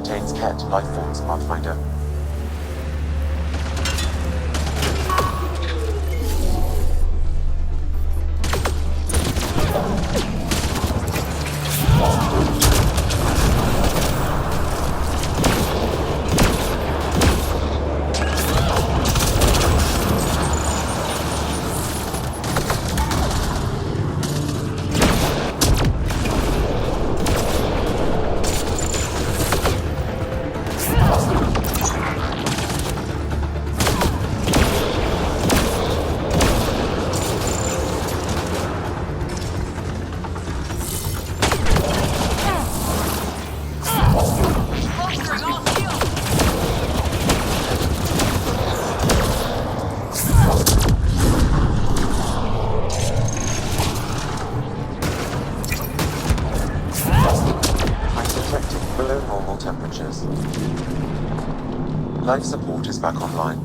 contains Ket life forms, Pathfinder. Life support is back online.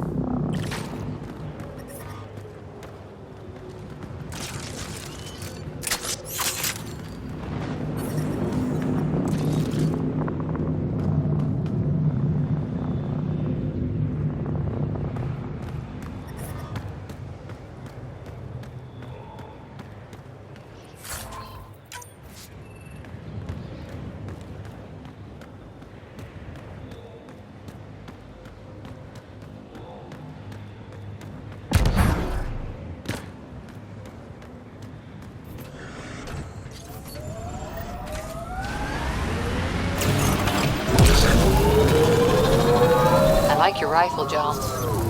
I like your rifle, Jones.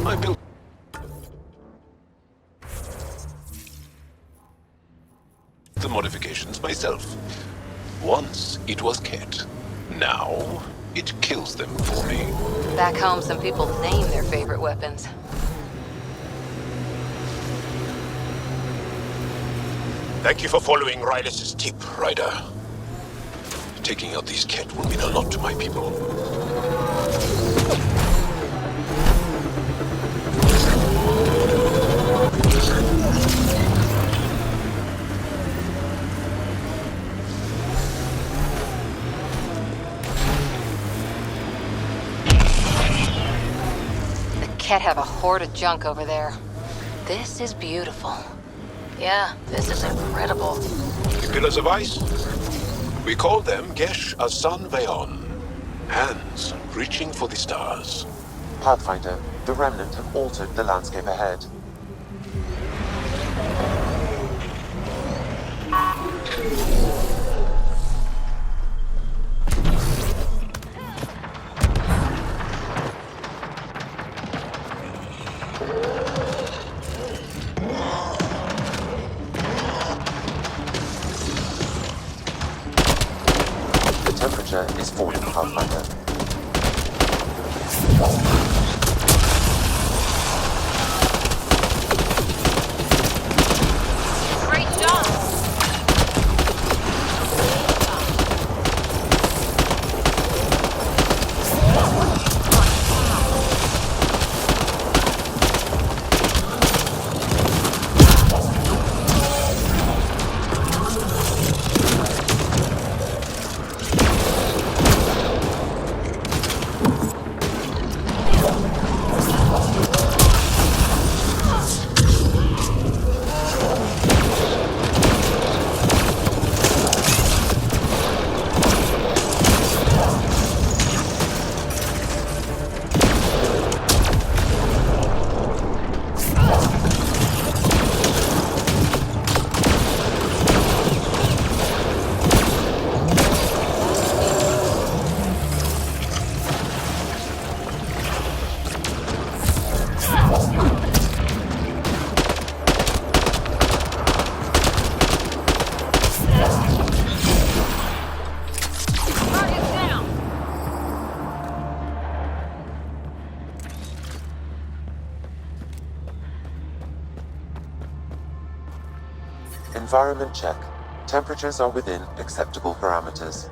I built the modifications myself. Once it was Ket. Now it kills them for me. Back home, some people name their favorite weapons. Thank you for following Rylis' tip, Ryder. Taking out these Ket will mean a lot to my people. Ket have a horde of junk over there. This is beautiful. Yeah, this is incredible. The pillars of ice? We call them Gesh Asan Veon. Hands reaching for the stars. Pathfinder, the Remnant have altered the landscape ahead. The temperature is falling, Pathfinder. Great job! Environment check. Temperatures are within acceptable parameters.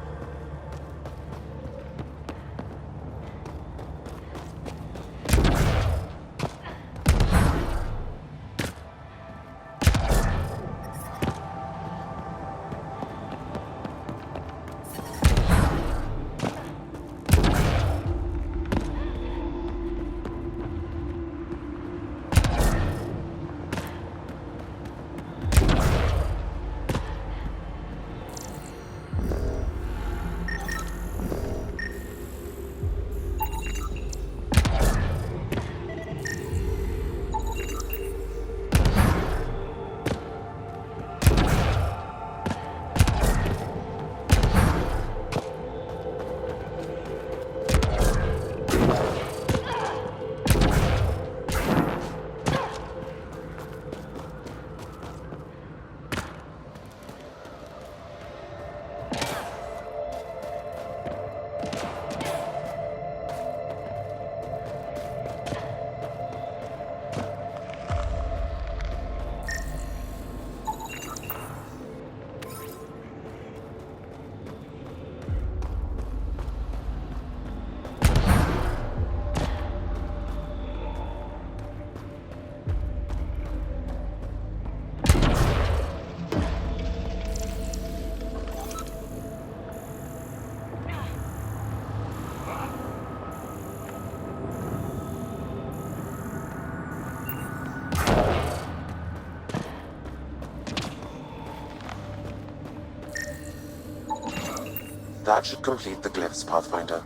That should complete the glyphs, Pathfinder.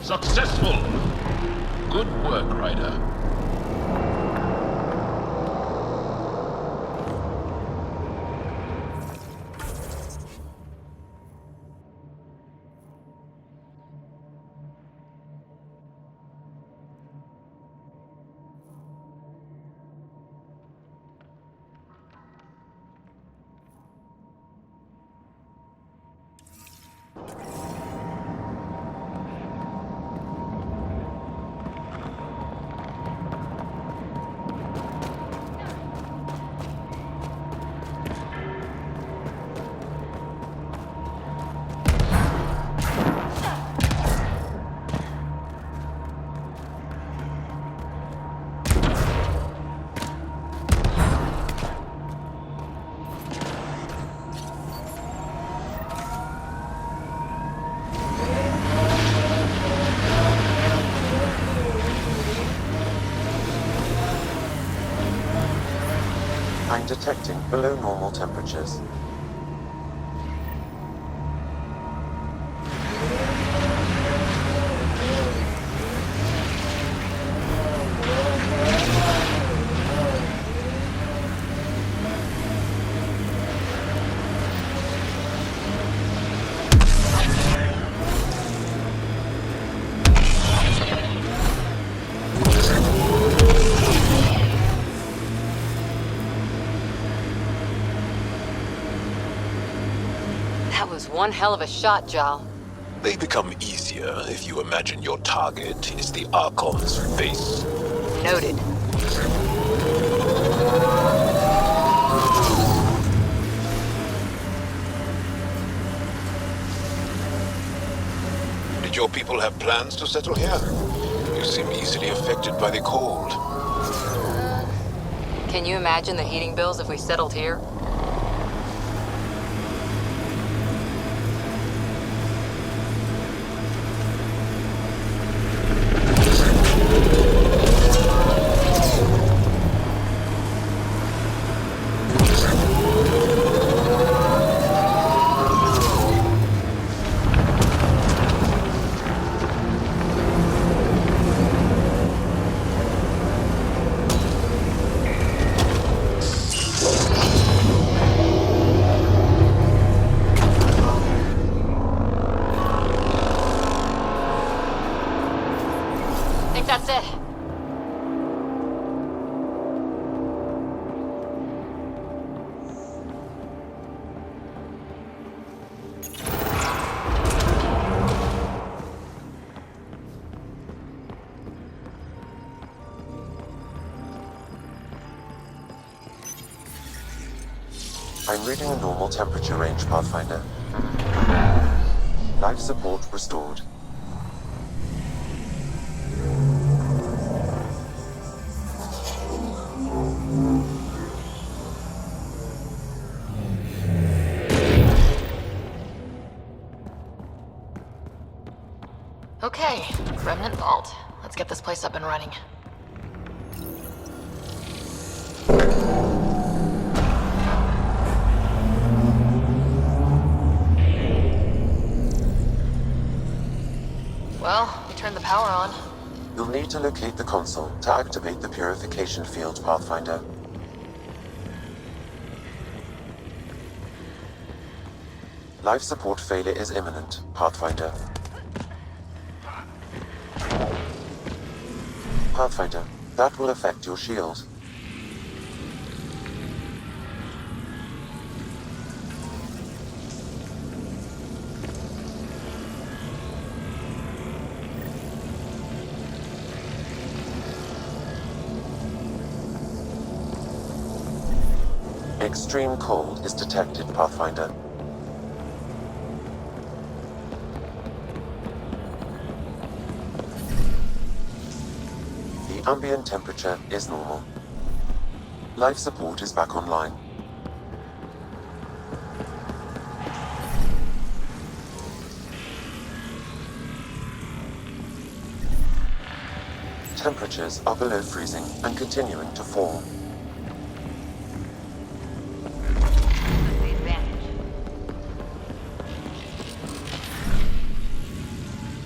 Successful! Good work, Ryder. I'm detecting below normal temperatures. one hell of a shot, Jal. They become easier if you imagine your target is the Archon's face. Noted. Did your people have plans to settle here? You seem easily affected by the cold. Can you imagine the heating bills if we settled here? That's it. I'm reading a normal temperature range, Pathfinder. Life support restored. Okay, Remnant Vault. Let's get this place up and running. Well, we turned the power on. You'll need to locate the console to activate the purification field, Pathfinder. Life support failure is imminent, Pathfinder. Pathfinder, that will affect your shield. Extreme cold is detected, Pathfinder. The ambient temperature is normal. Life support is back online. Temperatures are below freezing and continuing to fall.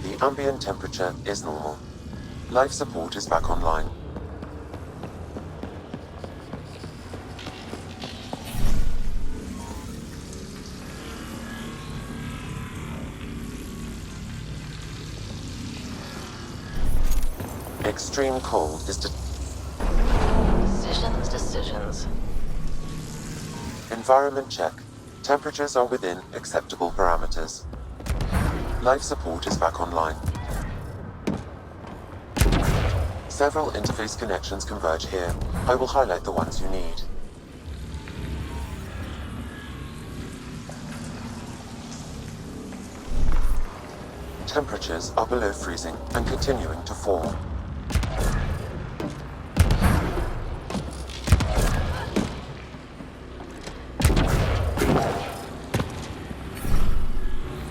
The ambient temperature is normal. Life support is back online. Extreme cold is Decisions. Environment check. Temperatures are within acceptable parameters. Life support is back online. Several interface connections converge here. I will highlight the ones you need. Temperatures are below freezing and continuing to fall.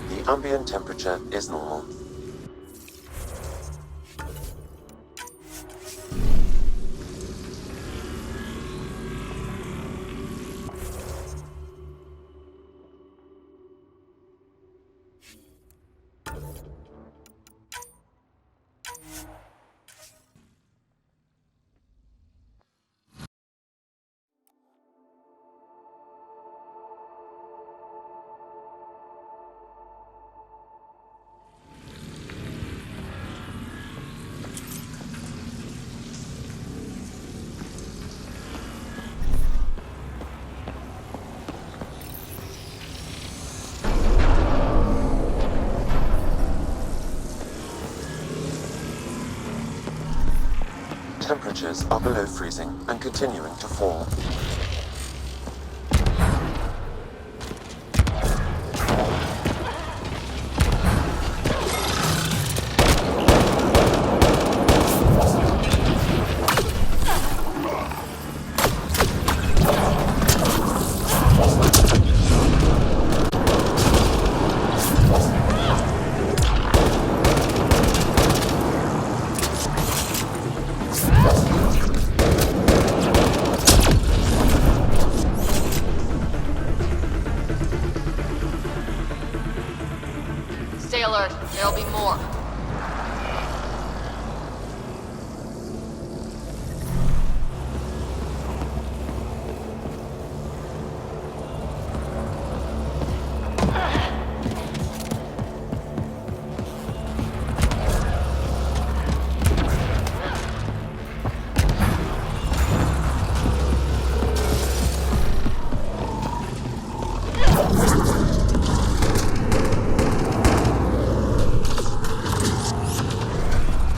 The ambient temperature is normal. Temperatures are below freezing and continuing to fall. Stay alert. There'll be more.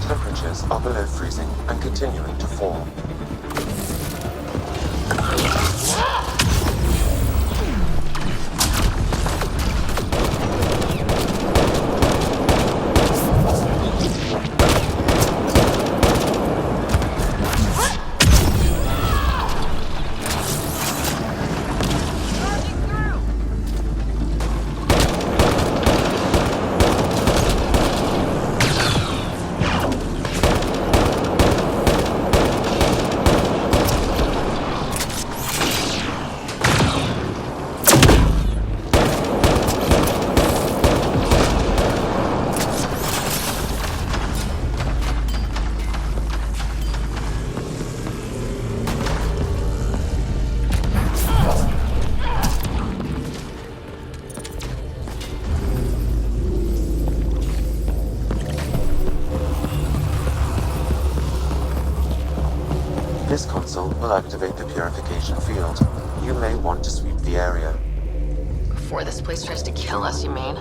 Temperatures are below freezing and continuing to fall. This console will activate the purification field. You may want to sweep the area. Before this place tries to kill us, you mean?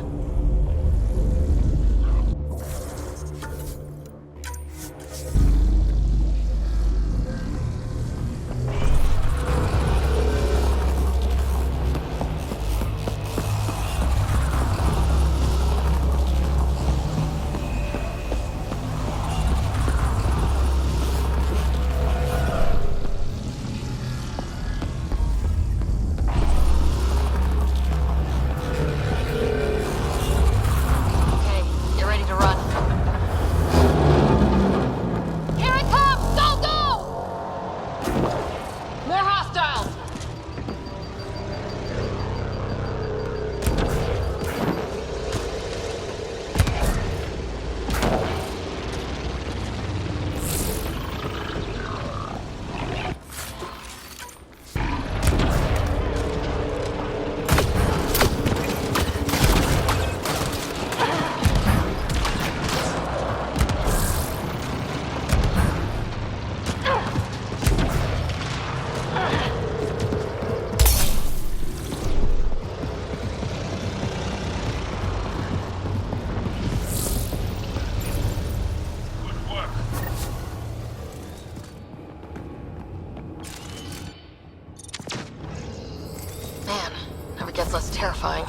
Man, never gets less terrifying.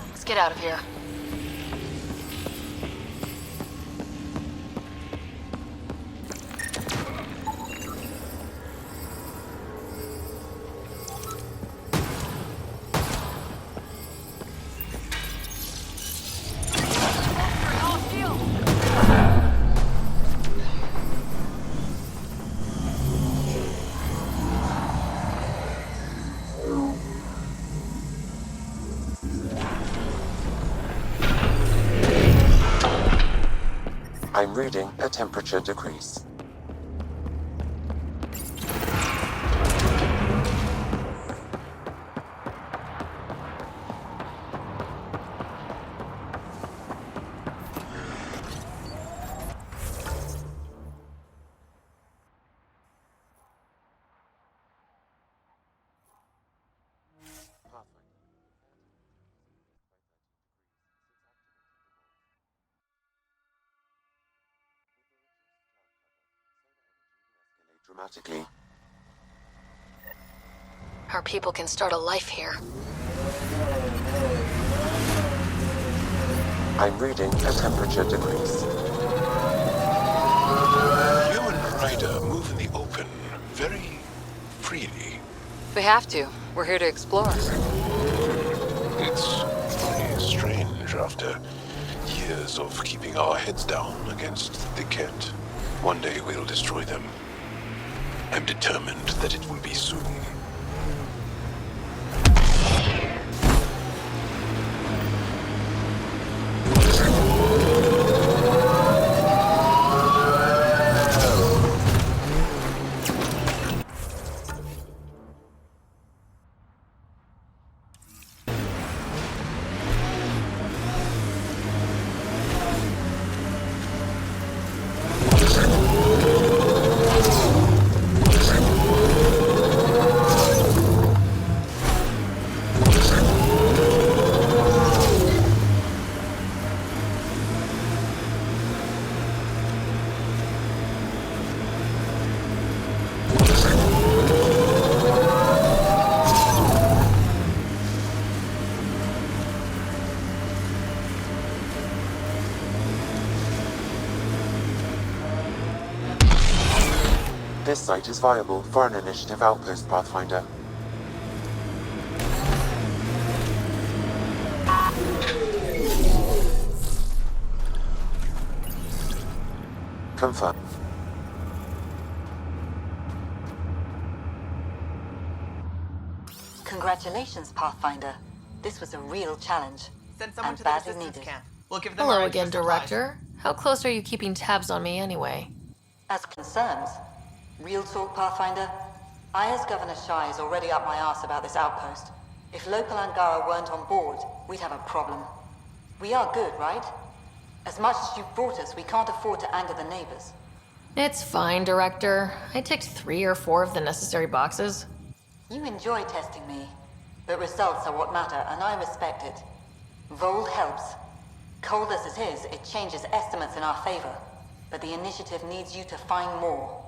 Let's get out of here. I'm reading a temperature decrease. dramatically. Our people can start a life here. I'm reading a temperature decrease. You and Ryder move in the open very freely. We have to. We're here to explore. It's very strange after years of keeping our heads down against the Ket. One day we'll destroy them. I'm determined that it will be soon. This site is viable for an initiative outpost, Pathfinder. Confirm. Congratulations, Pathfinder. This was a real challenge. Send someone and to the badly resistance needed. camp. We'll give them Hello our again, extra supplies. Director. How close are you keeping tabs on me anyway? As concerns, real talk, Pathfinder, I as Governor Shai is already up my arse about this outpost. If local Angara weren't on board, we'd have a problem. We are good, right? As much as you've brought us, we can't afford to anger the neighbors. It's fine, Director. I ticked 3 or 4 of the necessary boxes. You enjoy testing me, but results are what matter, and I respect it. Voeld helps. Cold as it is, it changes estimates in our favor. But the initiative needs you to find more.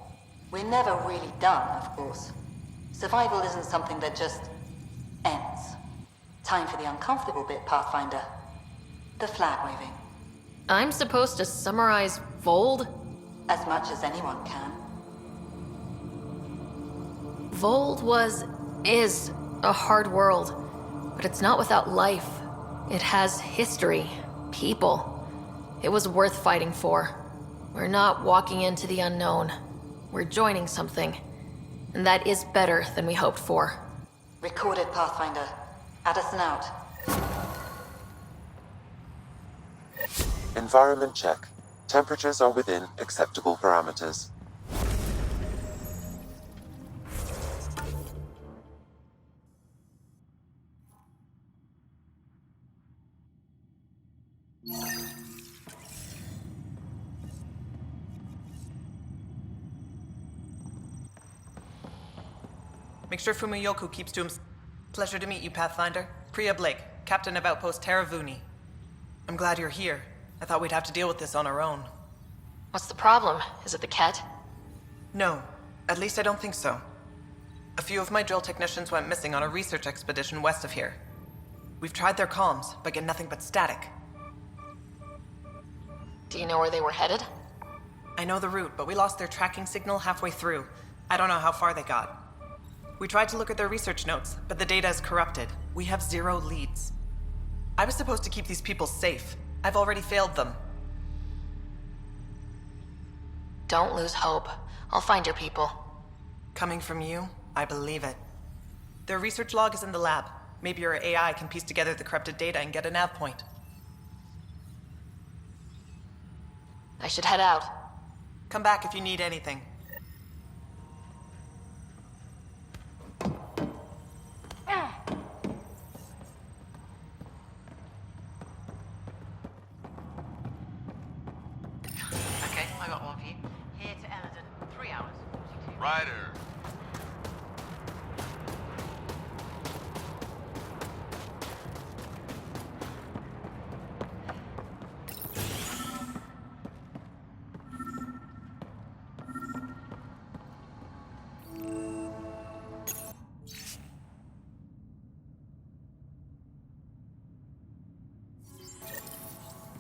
We're never really done, of course. Survival isn't something that just ends. Time for the uncomfortable bit, Pathfinder. The flag waving. I'm supposed to summarize Voeld? As much as anyone can. Voeld is a hard world, but it's not without life. It has history, people. It was worth fighting for. We're not walking into the unknown. We're joining something, and that is better than we hoped for. Recorded, Pathfinder. Addison out. Environment check. Temperatures are within acceptable parameters. Make sure Fumiyoku keeps to himself. Pleasure to meet you, Pathfinder. Priya Blake, Captain of Outpost Taravuni. I'm glad you're here. I thought we'd have to deal with this on our own. What's the problem? Is it the Ket? No, at least I don't think so. A few of my drill technicians went missing on a research expedition west of here. We've tried their comms, but get nothing but static. Do you know where they were headed? I know the route, but we lost their tracking signal halfway through. I don't know how far they got. We tried to look at their research notes, but the data is corrupted. We have 0 leads. I was supposed to keep these people safe. I've already failed them. Don't lose hope. I'll find your people. Coming from you, I believe it. Their research log is in the lab. Maybe your AI can piece together the corrupted data and get a nav point. I should head out. Come back if you need anything. Okay, I got one for you. Here to Emerson, 3 hours, 42. Ryder.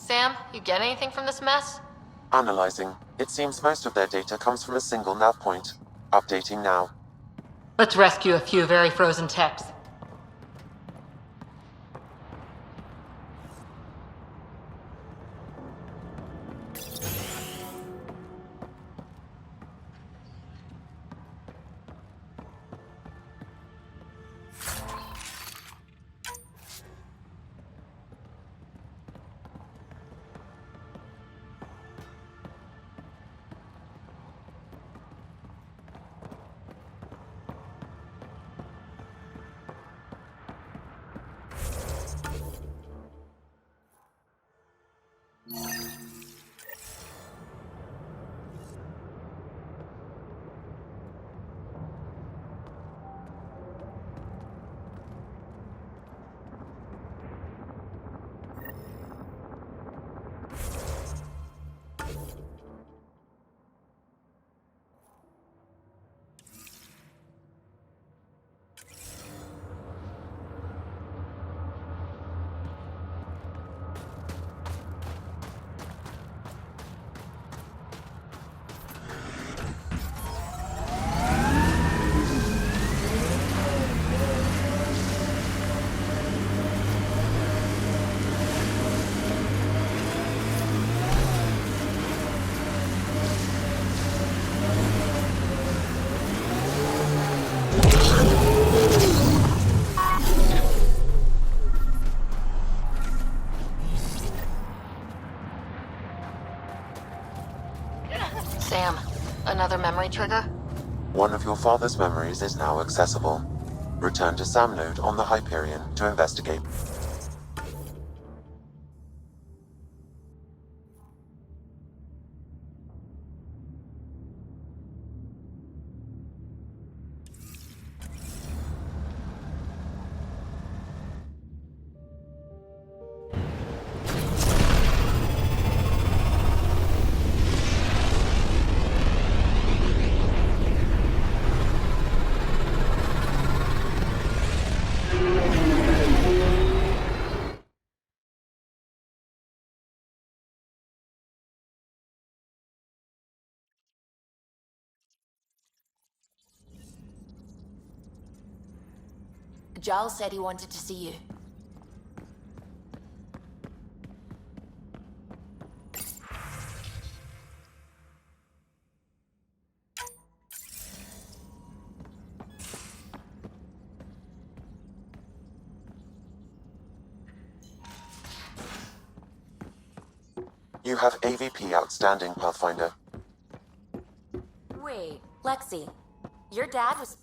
Sam, you get anything from this mess? Analyzing. It seems most of their data comes from a single nav point. Updating now. Let's rescue a few very frozen techs. Sam, another memory trigger? One of your father's memories is now accessible. Return to Sam node on the Hyperion to investigate. Giles said he wanted to see you. You have AVP outstanding, Pathfinder. Wait, Lexi, your dad was...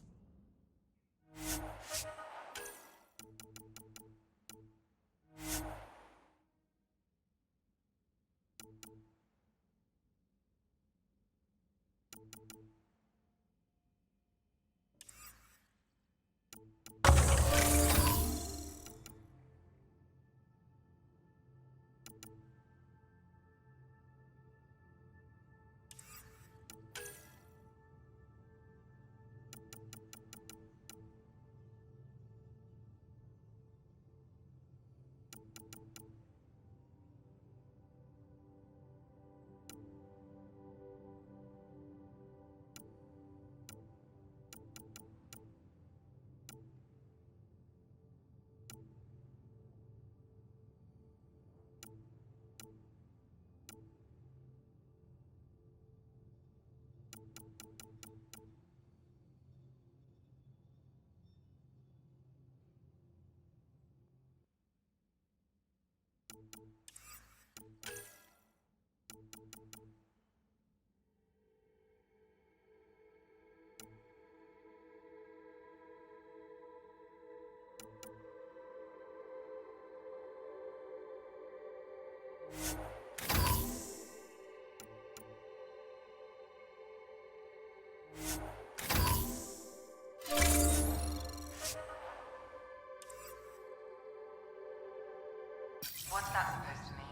What's that supposed to mean?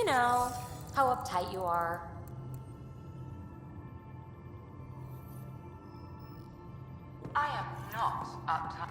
You know, how uptight you are. I am not uptight.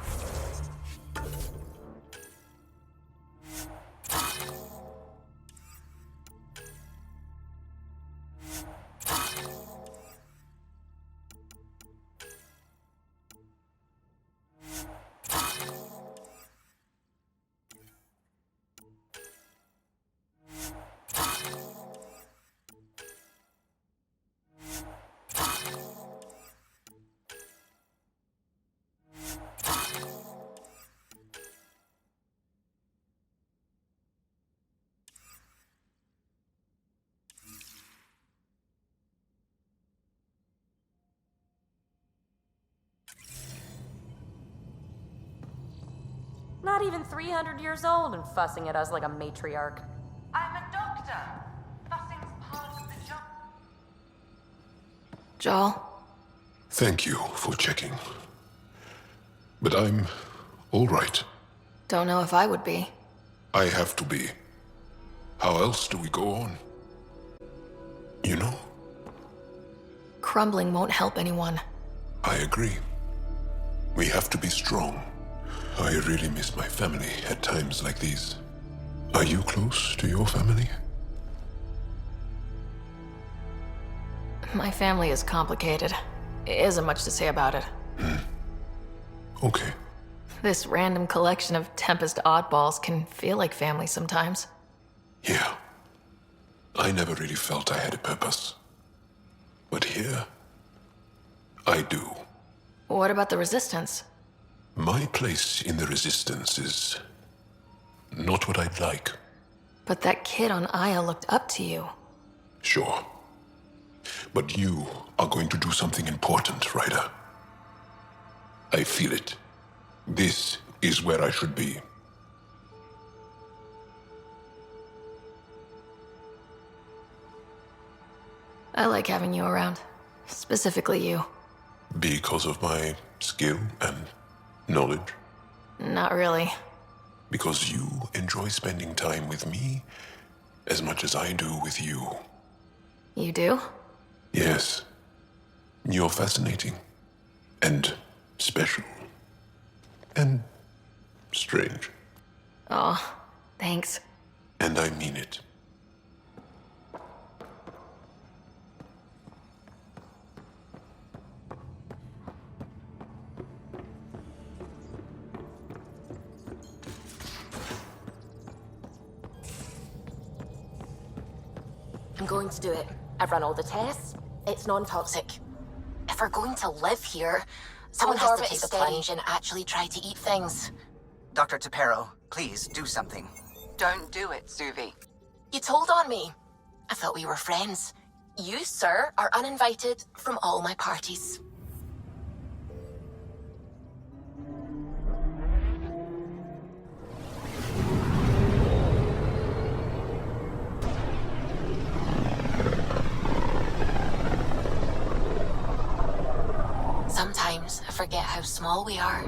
Not even 300 years old and fussing at us like a matriarch. I'm a doctor. Fussing's part of the job. Joel? Thank you for checking. But I'm all right. Don't know if I would be. I have to be. How else do we go on? You know, Crumbling won't help anyone. I agree. We have to be strong. I really miss my family at times like these. Are you close to your family? My family is complicated. Isn't much to say about it. Okay. This random collection of Tempest oddballs can feel like family sometimes. Yeah. I never really felt I had a purpose. But here, I do. What about the Resistance? My place in the Resistance is not what I'd like. But that kid on Aya looked up to you. Sure. But you are going to do something important, Ryder. I feel it. This is where I should be. I like having you around. Specifically you. Because of my skill and knowledge. Not really. Because you enjoy spending time with me as much as I do with you. You do? Yes. You're fascinating. And special. And strange. Aw, thanks. And I mean it. I'm going to do it. I've run all the tests. It's non-toxic. If we're going to live here, someone has to take the plunge and actually try to eat things. Dr. Tapero, please do something. Don't do it, Suvi. You told on me. I thought we were friends. You, sir, are uninvited from all my parties. Sometimes I forget how small we are.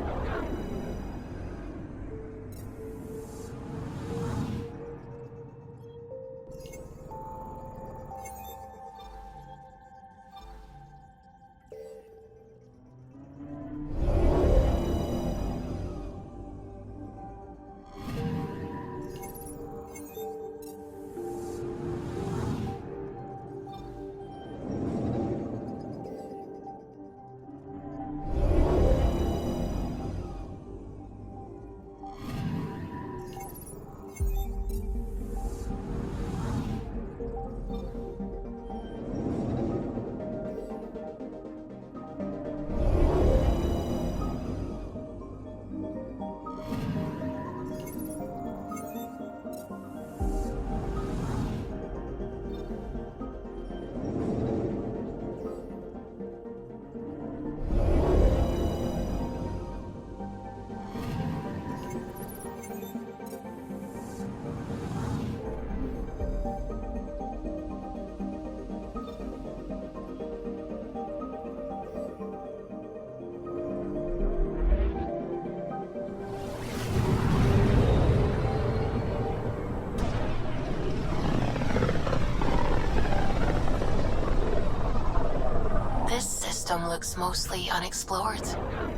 system looks mostly unexplored.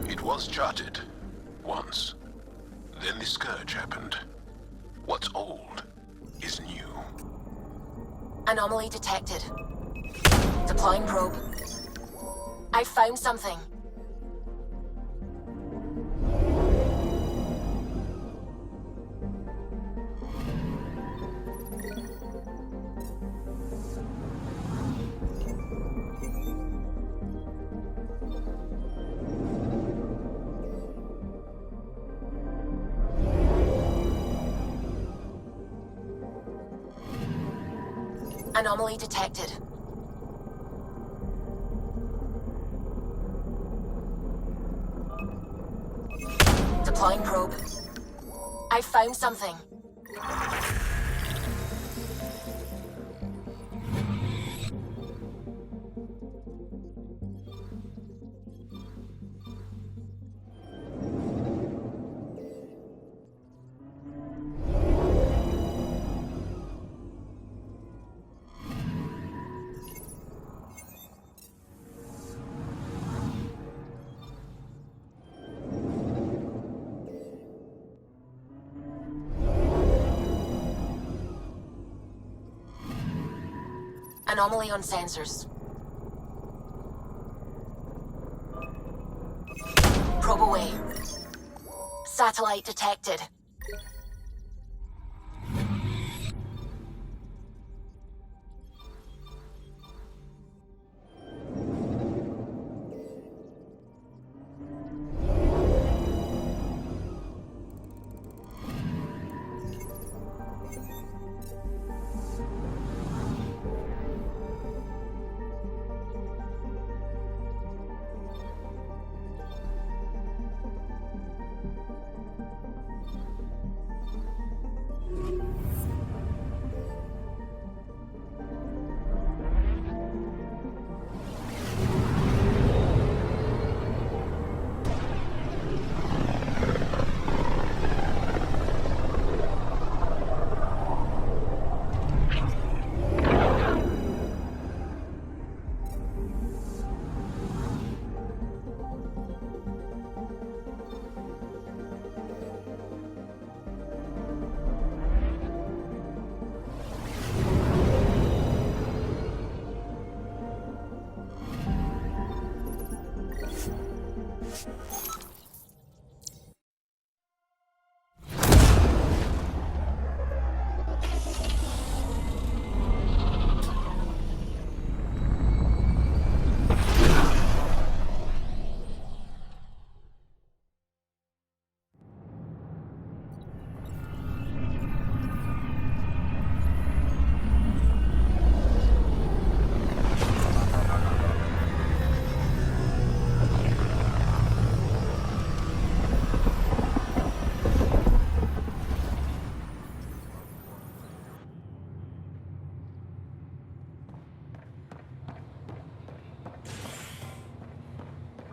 It was charted. Once. Then the Scourge happened. What's old is new. Anomaly detected. Deploying probe. I found something. Anomaly detected. Deploying probe. I found something. Anomaly on sensors. Probe away. Satellite detected.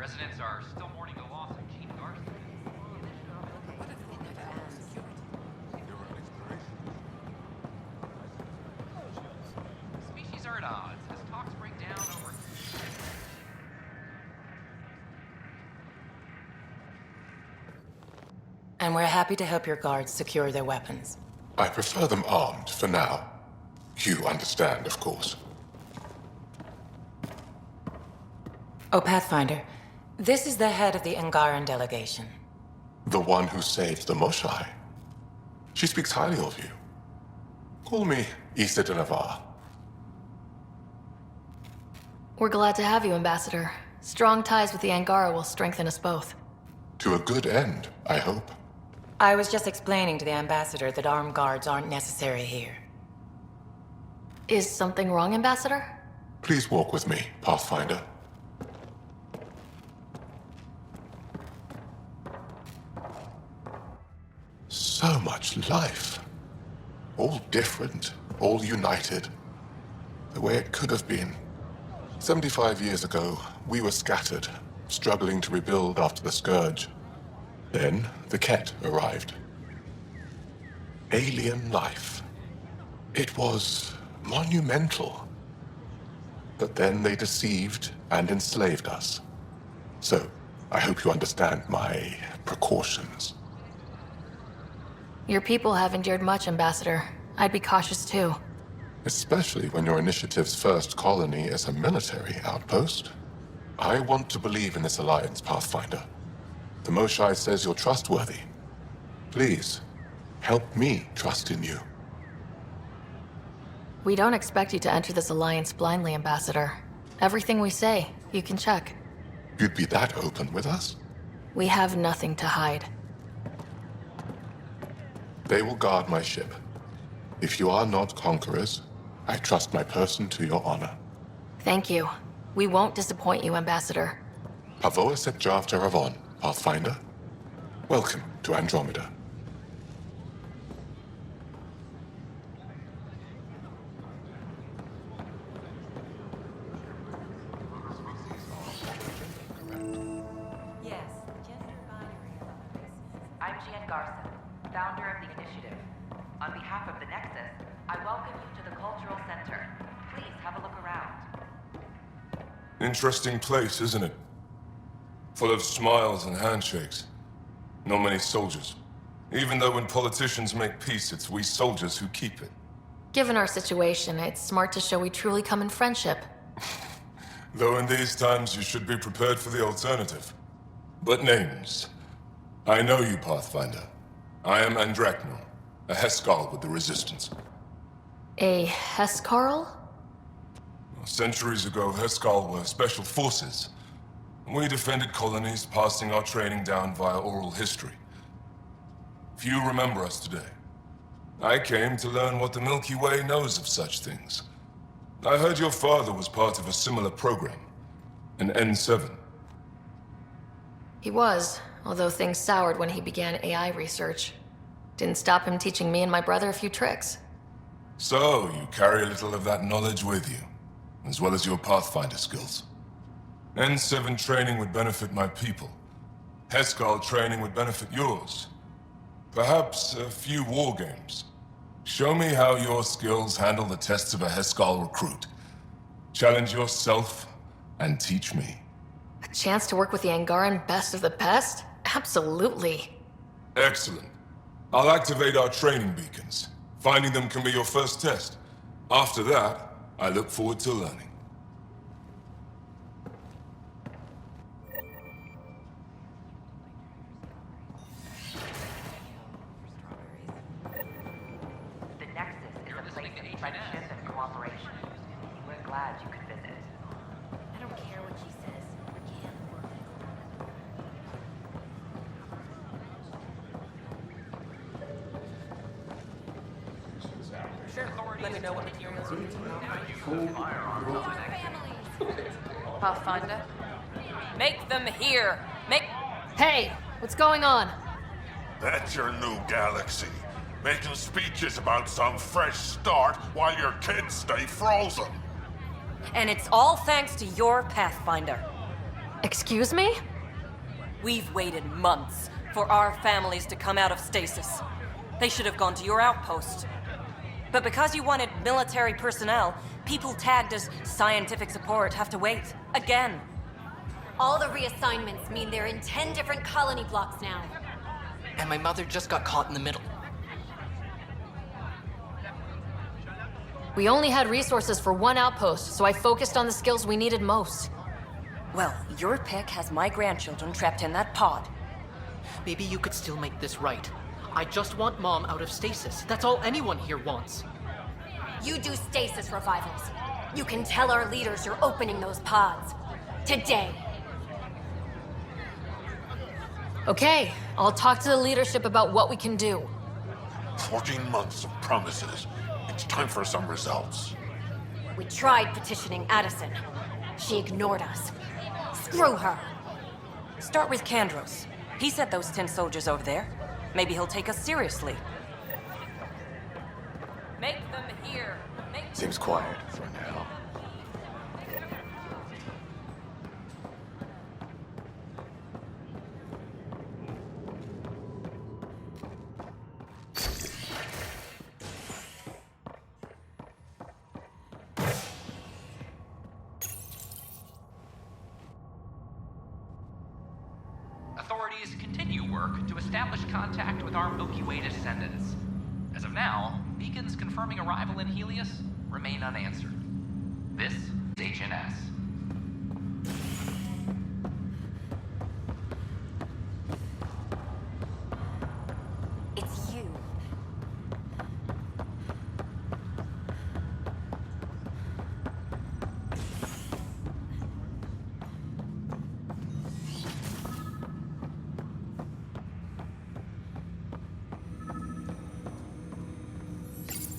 Residents are still mourning the loss of Chief Garth. Species are at odds as talks break down over... And we're happy to help your guards secure their weapons. I prefer them armed for now. You understand, of course. Oh, Pathfinder, this is the head of the Angaran delegation. The one who saved the Moshai. She speaks highly of you. Call me Issa de Navarre. We're glad to have you, Ambassador. Strong ties with the Angara will strengthen us both. To a good end, I hope. I was just explaining to the Ambassador that armed guards aren't necessary here. Is something wrong, Ambassador? Please walk with me, Pathfinder. So much life. All different, all united. The way it could have been. 75 years ago, we were scattered, struggling to rebuild after the Scourge. Then, the Ket arrived. Alien life. It was monumental. but then they deceived and enslaved us. So, I hope you understand my precautions. Your people have endured much, Ambassador. I'd be cautious too. Especially when your initiative's first colony is a military outpost. I want to believe in this alliance, Pathfinder. The Moshae says you're trustworthy. Please, help me trust in you. We don't expect you to enter this alliance blindly, Ambassador. Everything we say, you can check. You'd be that open with us? We have nothing to hide. They will guard my ship. If you are not conquerors, I trust my person to your honor. Thank you. We won't disappoint you, Ambassador. Pavoa set Jav Teravon, Pathfinder. Welcome to Andromeda. I'm Jan Garson, founder of the initiative. On behalf of the Nexus, I welcome you to the Cultural Center. Please have a look around. Interesting place, isn't it? Full of smiles and handshakes. Not many soldiers. Even though when politicians make peace, it's we soldiers who keep it. Given our situation, it's smart to show we truly come in friendship. Though in these times, you should be prepared for the alternative. But names. I know you, Pathfinder. I am Andraknor, a Heskal with the Resistance. A Hescarl? Centuries ago, Heskal were special forces. We defended colonies, passing our training down via oral history. Few remember us today. I came to learn what the Milky Way knows of such things. I heard your father was part of a similar program, an N7. He was, although things soured when he began AI research. Didn't stop him teaching me and my brother a few tricks. So, you carry a little of that knowledge with you, as well as your Pathfinder skills. N7 training would benefit my people. Heskal training would benefit yours. Perhaps a few war games. Show me how your skills handle the tests of a Heskal recruit. Challenge yourself and teach me. A chance to work with the Angaran best of the best? Absolutely. Excellent. I'll activate our training beacons. Finding them can be your first test. After that, I look forward to learning. The Nexus is a place of friendship and cooperation. We're glad you could visit. I don't care what she says. Let me know what materials you need to know. Pathfinder. Make them here. Hey, what's going on? That's your new galaxy. Making speeches about some fresh start while your kids stay frozen. And it's all thanks to your Pathfinder. Excuse me? We've waited months for our families to come out of stasis. They should have gone to your outpost. But because you wanted military personnel, people tagged as scientific support have to wait. Again. All the reassignments mean they're in 10 different colony blocks now. And my mother just got caught in the middle. We only had resources for one outpost, so I focused on the skills we needed most. Well, your pick has my grandchildren trapped in that pod. Maybe you could still make this right. I just want Mom out of stasis. That's all anyone here wants. You do stasis revivals. You can tell our leaders you're opening those pods. Today. Okay, I'll talk to the leadership about what we can do. 14 months of promises. It's time for some results. We tried petitioning Addison. She ignored us. Screw her. Start with Kandros. He sent those 10 soldiers over there. Maybe he'll take us seriously. Make them here. Seems quiet for now. authorities continue work to establish contact with our Milky Way descendants. As of now, beacons confirming arrival in Helios remain unanswered. This is HNS. It's you.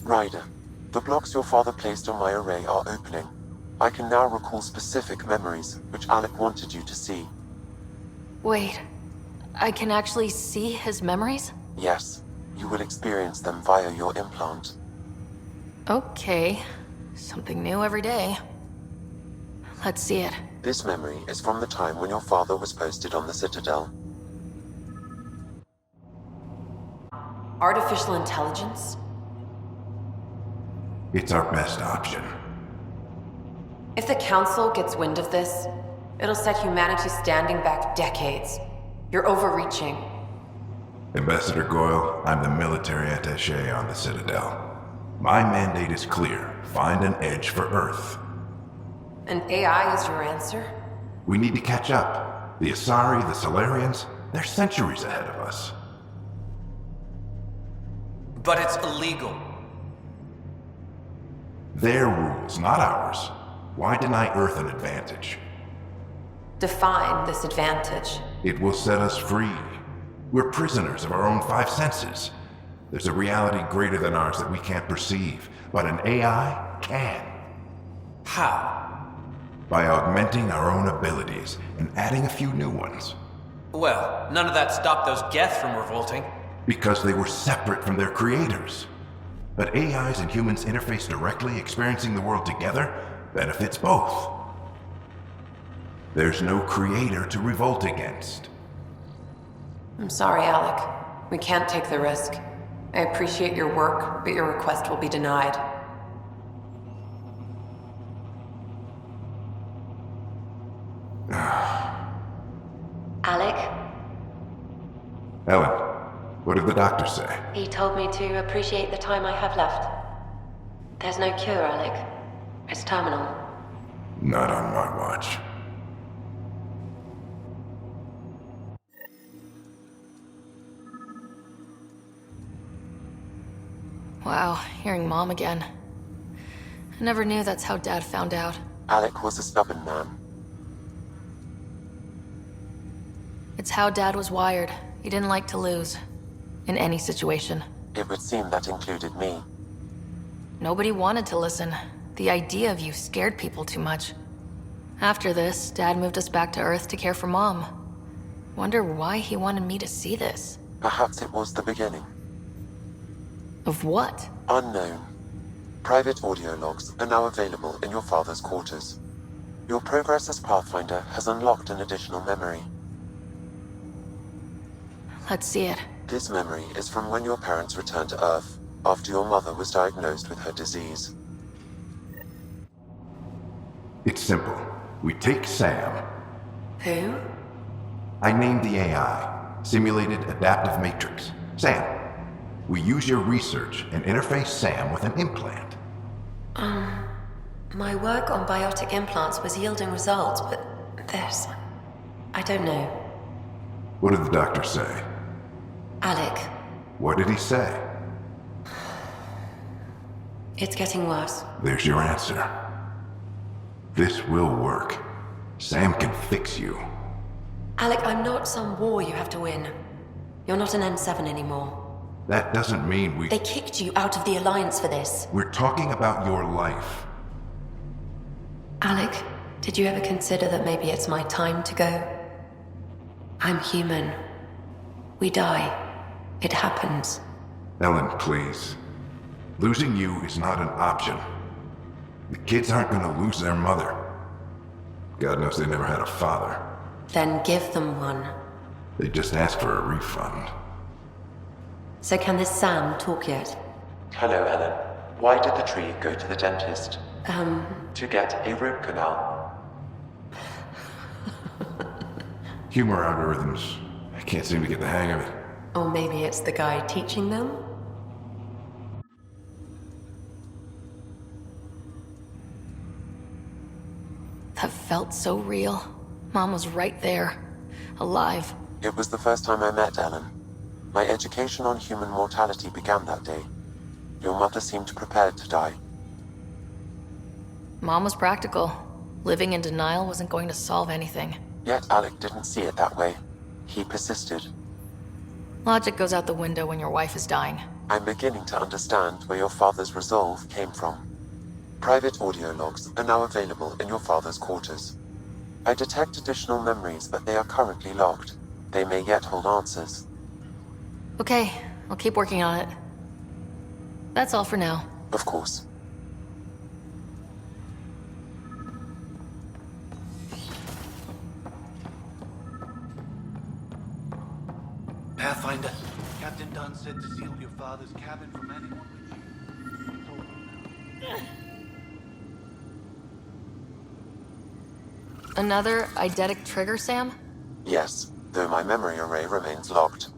Ryder, the blocks your father placed on my array are opening. I can now recall specific memories, which Alec wanted you to see. Wait, I can actually see his memories? Yes, you will experience them via your implant. Okay, something new every day. Let's see it. This memory is from the time when your father was posted on the Citadel. Artificial intelligence? It's our best option. If the Council gets wind of this, it'll set humanity standing back decades. You're overreaching. Ambassador Goyle, I'm the military attaché on the Citadel. My mandate is clear. Find an edge for Earth. And AI is your answer? We need to catch up. The Asari, the Solarians, they're centuries ahead of us. But it's illegal. Their rules, not ours. Why deny Earth an advantage? Define this advantage. It will set us free. We're prisoners of our own five senses. There's a reality greater than ours that we can't perceive, but an AI can. How? By augmenting our own abilities and adding a few new ones. Well, none of that stopped those Geth from revolting. Because they were separate from their creators. But AIs and humans interface directly, experiencing the world together, benefits both. There's no creator to revolt against. I'm sorry, Alec. We can't take the risk. I appreciate your work, but your request will be denied. Alec? Ellen, what did the doctor say? He told me to appreciate the time I have left. There's no cure, Alec. It's terminal. Not on my watch. Wow, hearing Mom again. I never knew that's how Dad found out. Alec was a stubborn man. It's how Dad was wired. He didn't like to lose. In any situation. It would seem that included me. Nobody wanted to listen. The idea of you scared people too much. After this, Dad moved us back to Earth to care for Mom. Wonder why he wanted me to see this. Perhaps it was the beginning. Of what? Unknown. Private audio logs are now available in your father's quarters. Your progress as Pathfinder has unlocked an additional memory. Let's see it. This memory is from when your parents returned to Earth, after your mother was diagnosed with her disease. It's simple. We take Sam. Who? I named the AI, Simulated Adaptive Matrix. Sam. We use your research and interface Sam with an implant. My work on biotic implants was yielding results, but this... I don't know. What did the doctor say? Alec, What did he say? it's getting worse. There's your answer. This will work. Sam can fix you. Alec, I'm not some war you have to win. You're not an N7 anymore. That doesn't mean we... They kicked you out of the Alliance for this. We're talking about your life. Alec, did you ever consider that maybe it's my time to go? I'm human. We die. It happens. Ellen, please. Losing you is not an option. The kids aren't gonna lose their mother. God knows they never had a father. Then give them one. They just asked for a refund. So can this Sam talk yet? Hello, Ellen. Why did the tree go to the dentist? To get a root canal. Humor algorithms. I can't seem to get the hang of it. Or maybe it's the guy teaching them? That felt so real. Mom was right there, alive. It was the first time I met Ellen. My education on human mortality began that day. Your mother seemed prepared to die. Mom was practical. Living in denial wasn't going to solve anything. Yet Alec didn't see it that way. He persisted. Logic goes out the window when your wife is dying. I'm beginning to understand where your father's resolve came from. Private audio logs are now available in your father's quarters. I detect additional memories, but they are currently locked. They may yet hold answers. Okay, I'll keep working on it. That's all for now. Of course. Pathfinder, Captain Dunn said to seal your father's cabin from anyone with you. Another eidetic trigger, Sam? Yes, though my memory array remains locked.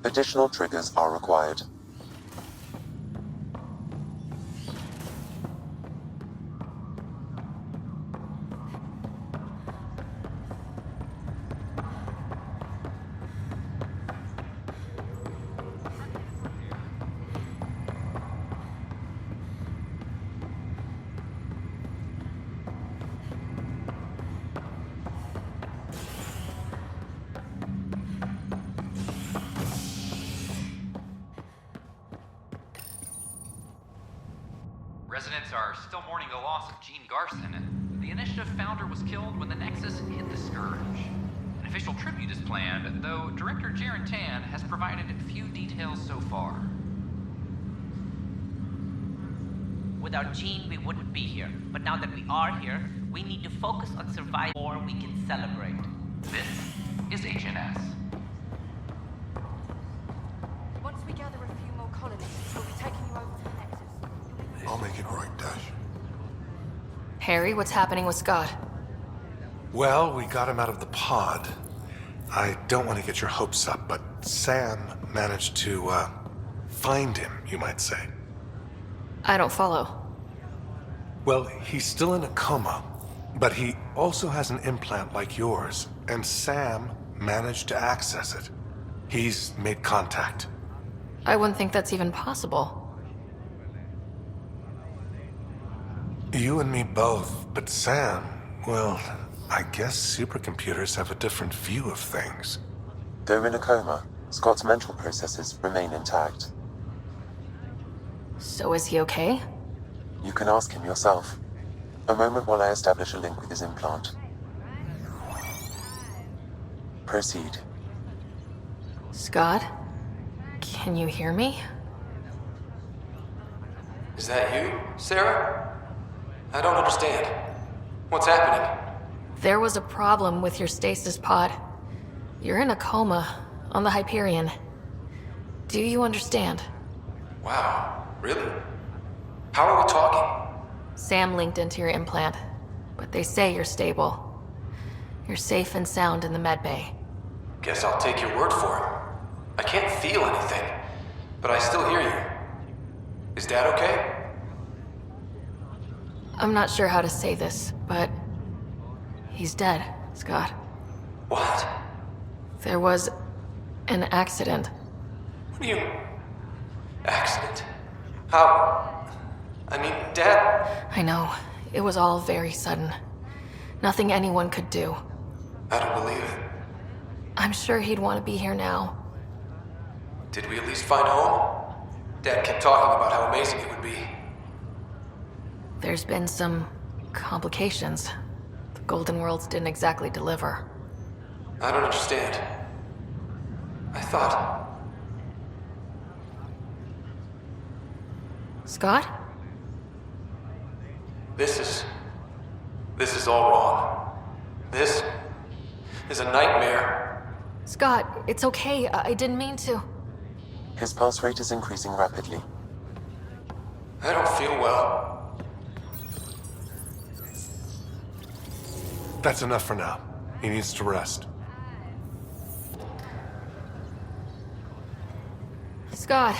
Additional triggers are required. Residents are still mourning the loss of Gene Garson. The Initiative founder was killed when the Nexus hit the Scourge. An official tribute is planned, though Director Jaren Tan has provided few details so far. Without Gene, we wouldn't be here. But now that we are here, we need to focus on survival or we can celebrate. This is HNS. Once we gather a few more colonists, we'll be taking you over to the Nexus. I'll make it right, Dash. Harry, what's happening with Scott? Well, we got him out of the pod. I don't want to get your hopes up, but Sam managed to, find him, you might say. I don't follow. Well, he's still in a coma, but he also has an implant like yours, and Sam managed to access it. He's made contact. I wouldn't think that's even possible. You and me both, but Sam, well, I guess supercomputers have a different view of things. Though in a coma, Scott's mental processes remain intact. So is he okay? You can ask him yourself. A moment while I establish a link with his implant. Proceed. Scott? Can you hear me? Is that you, Sarah? I don't understand. What's happening? There was a problem with your stasis pod. You're in a coma on the Hyperion. Do you understand? Wow, really? How are we talking? Sam linked into your implant, but they say you're stable. You're safe and sound in the medbay. Guess I'll take your word for it. I can't feel anything, but I still hear you. Is Dad okay? I'm not sure how to say this, but he's dead, Scott. What? There was an accident. What do you... accident? How... I mean, Dad... I know. It was all very sudden. Nothing anyone could do. I don't believe it. I'm sure he'd want to be here now. Did we at least find home? Dad kept talking about how amazing it would be. There's been some complications. The Golden Worlds didn't exactly deliver. I don't understand. I thought... Scott? This is all wrong. This is a nightmare. Scott, it's okay. I didn't mean to. His pulse rate is increasing rapidly. I don't feel well. That's enough for now. He needs to rest. Scott,